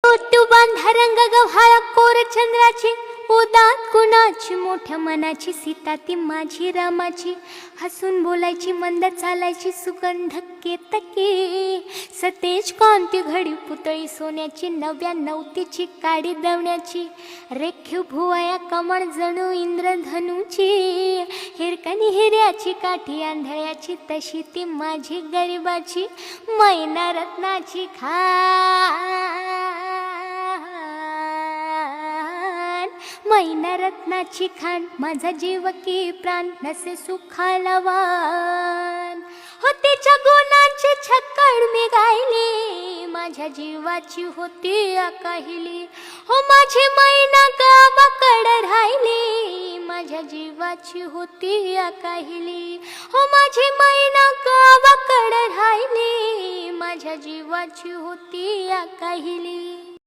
ओटू बांधा रंग गव्हाळा कोर चंद्राची, उदात कुणाची मोठ्या मनाची, सीता ती माझी रामाची, हसून बोलायची मंद चालायची सुगंध केतकी, सतेज कांती घडी पुतळी सोन्याची, नव्या नवतीची काडी दवण्याची, रेखीव भुवया कमळ जणू इंद्रधनुची, हिरकणी हिऱ्याची काठी आंधळ्याची, तशी ती माझी गरिबाची मैना रत्नाची मैना रत्नाची खाण, माझा जीव की प्राण नसे सुखाला वाण, होतीच्या गुणांची छक्कड मी गायली, माझ्या जीवाची होती अकाहिली, हो माझी मैना गावाकड राहिली, माझ्या जीवाची होती अकाहिली, हो माझी मैना गावाकड राहिली, माझ्या जीवाची होती अकाहिली.